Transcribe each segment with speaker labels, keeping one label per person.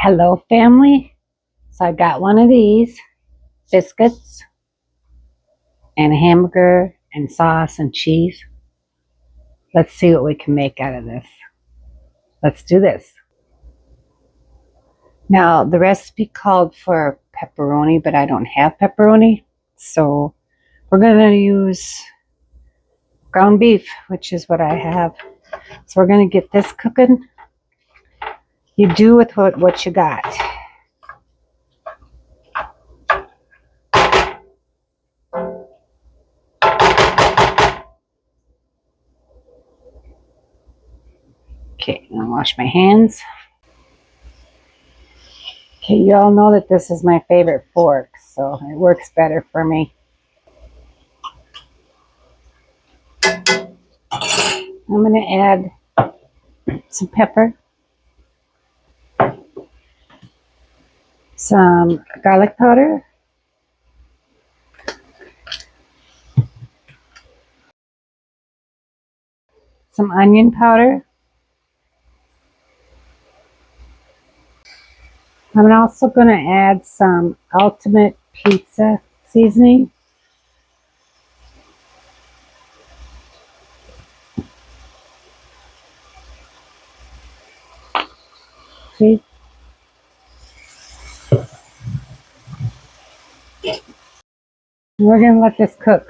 Speaker 1: Hello, family. So I got one of these biscuits and a hamburger and sauce and cheese. Let's see what we can make out of this. Let's do this. Now, the recipe called for pepperoni, but I don't have pepperoni. So we're going to use ground beef, which is what I have. So we're going to get this cooking. You do with what you got. Okay, I'll wash my hands. Okay, you all know that this is my favorite fork, so it works better for me. I'm going to add some pepper, some garlic powder, some onion powder. I'm also going to add some ultimate pizza seasoning. See? We're going to let this cook.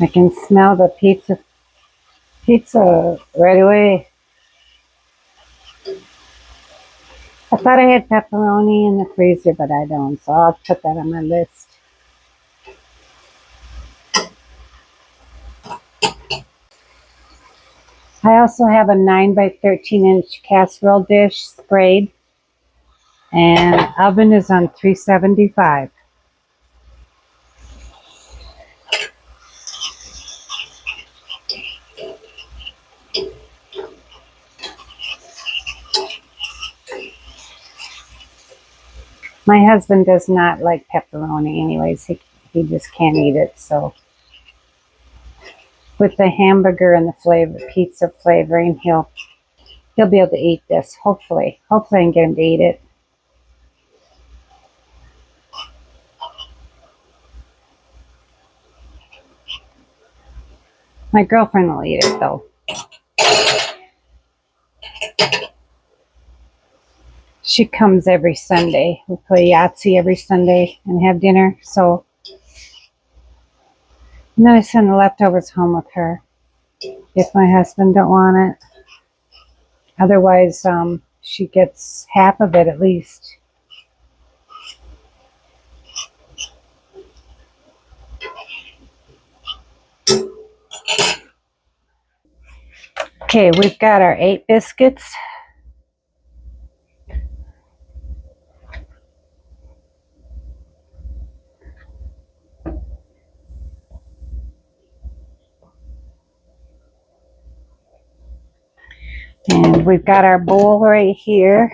Speaker 1: I can smell the pizza right away. I thought I had pepperoni in the freezer, but I don't, so I'll put that on my list. I also have a 9 by 13 inch casserole dish sprayed, and oven is on 375. My husband does not like pepperoni anyways. He just can't eat it. So with the hamburger and the pizza flavoring, he'll be able to eat this. Hopefully I can get him to eat it. My girlfriend will eat it though. She comes every Sunday. We play Yahtzee every Sunday and have dinner. So and then I send the leftovers home with her if my husband don't want it. Otherwise, she gets half of it at least. Okay, we've got our 8 biscuits. And we've got our bowl right here.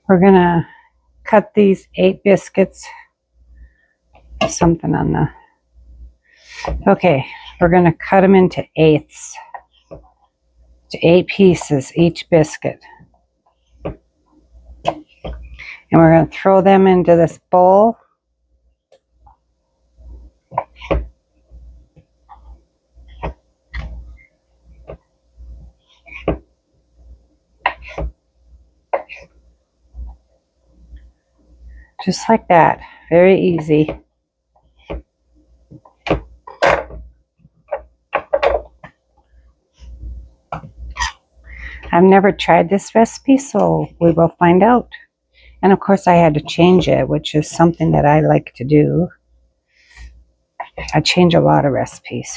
Speaker 1: We're going to cut these 8 biscuits. Something on the... Okay, we're going to cut them into eighths. To 8 pieces each biscuit. And we're going to throw them into this bowl. Just like that. Very easy. I've never tried this recipe, so we will find out. And of course I had to change it, which is something that I like to do. I change a lot of recipes.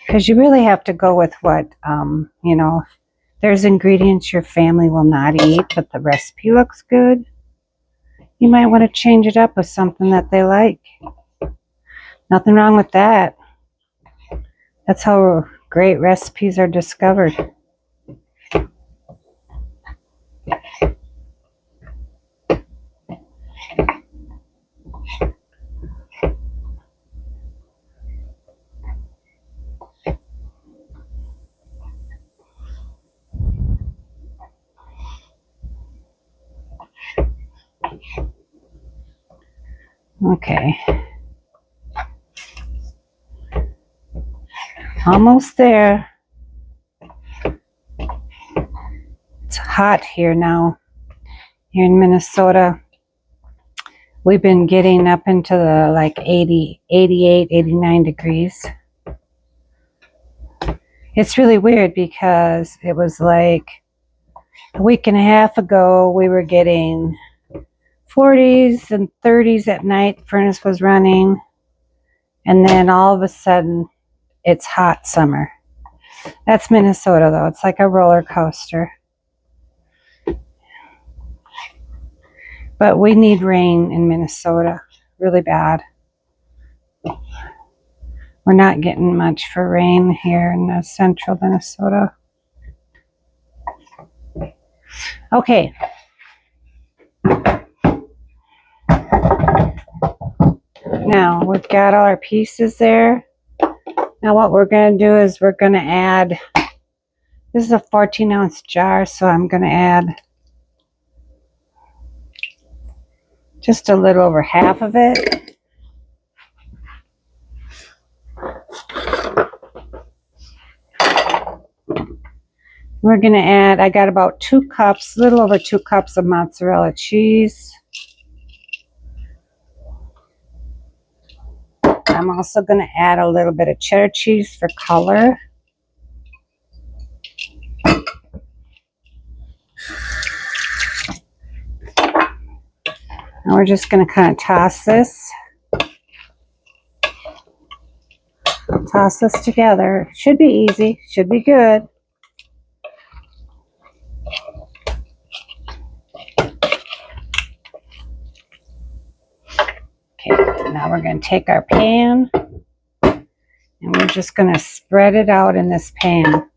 Speaker 1: Because you really have to go with what, there's ingredients your family will not eat, but the recipe looks good. You might want to change it up with something that they like. Nothing wrong with that. That's how great recipes are discovered. Okay. Almost there. It's hot here now. Here in Minnesota. We've been getting up into the like 80, 88, 89 degrees. It's really weird because it was like a week and a half ago we were getting 40s and 30s at night. The furnace was running. And then all of a sudden it's hot summer. That's Minnesota though. It's like a roller coaster. But we need rain in Minnesota really bad. We're not getting much for rain here in central Minnesota. Okay. Now we've got all our pieces there. Now what we're going to do is we're going to add, this is a 14-ounce jar, so I'm going to add just a little over half of it. We're going to add, I got about 2 cups, a little over 2 cups of mozzarella cheese. I'm also going to add a little bit of cheddar cheese for color. And we're just going to kind of toss this together. Should be easy, should be good. Okay, now we're going to take our pan and we're just going to spread it out in this pan.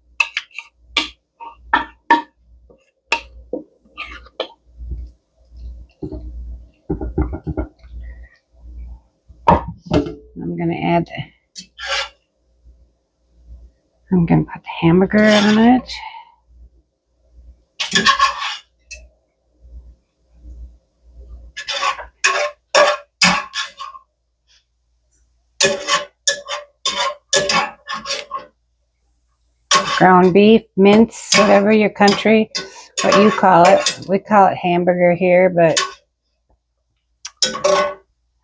Speaker 1: I'm going to put the hamburger on it. Ground beef, mince, whatever your country, what you call it. We call it hamburger here, but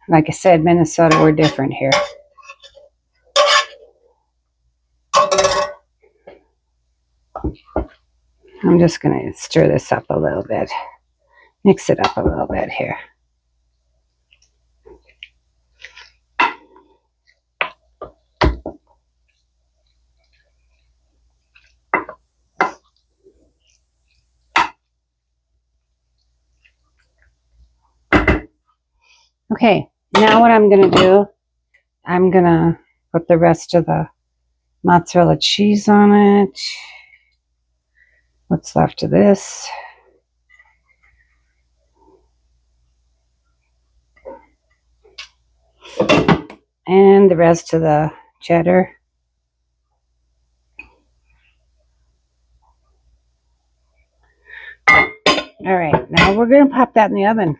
Speaker 1: like I said, Minnesota, we're different here. I'm just going to stir this up a little bit. Mix it up a little bit here. Okay, now what I'm going to do, I'm going to put the rest of the mozzarella cheese on it. What's left of this? And the rest of the cheddar. All right, now we're going to pop that in the oven.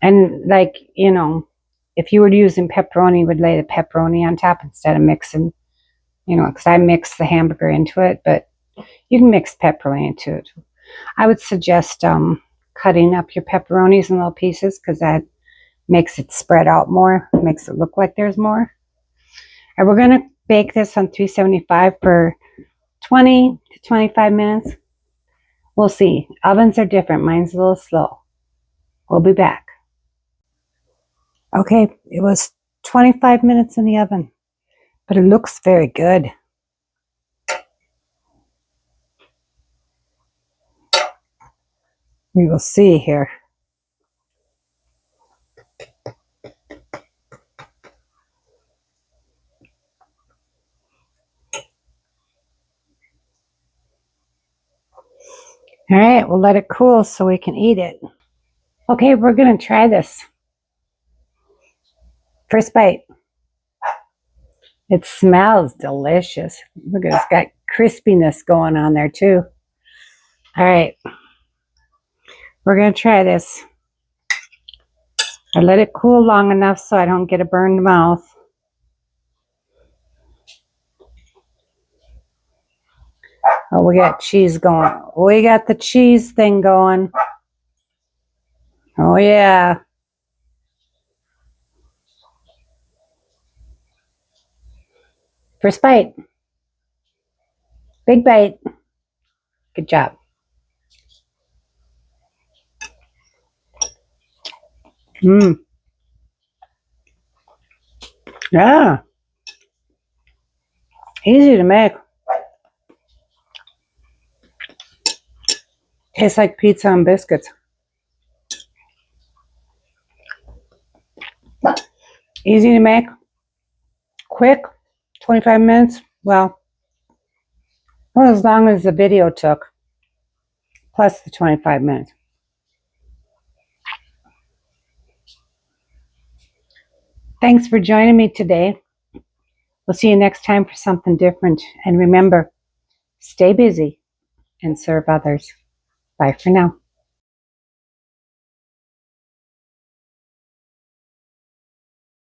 Speaker 1: And like, you know, if you were using pepperoni, you would lay the pepperoni on top instead of mixing, you know, because I mix the hamburger into it, but you can mix pepperoni into it. I would suggest cutting up your pepperonis in little pieces because that makes it spread out more, makes it look like there's more. And we're going to bake this on 375 for 20 to 25 minutes. We'll see. Ovens are different. Mine's a little slow. We'll be back. Okay, it was 25 minutes in the oven, but it looks very good. We will see here. All right, we'll let it cool so we can eat it. Okay, we're going to try this. First bite. It smells delicious. Look at it, it's got crispiness going on there too. All right, we're going to try this. I let it cool long enough so I don't get a burned mouth. Oh, we got cheese going. We got the cheese thing going. Oh, yeah. First bite. Big bite. Good job. Mmm. Yeah. Easy to make. Tastes like pizza and biscuits. Easy to make. Quick. 25 minutes. Well, not as long as the video took. Plus the 25 minutes. Thanks for joining me today. We'll see you next time for something different. And remember, stay busy and serve others. Bye for now.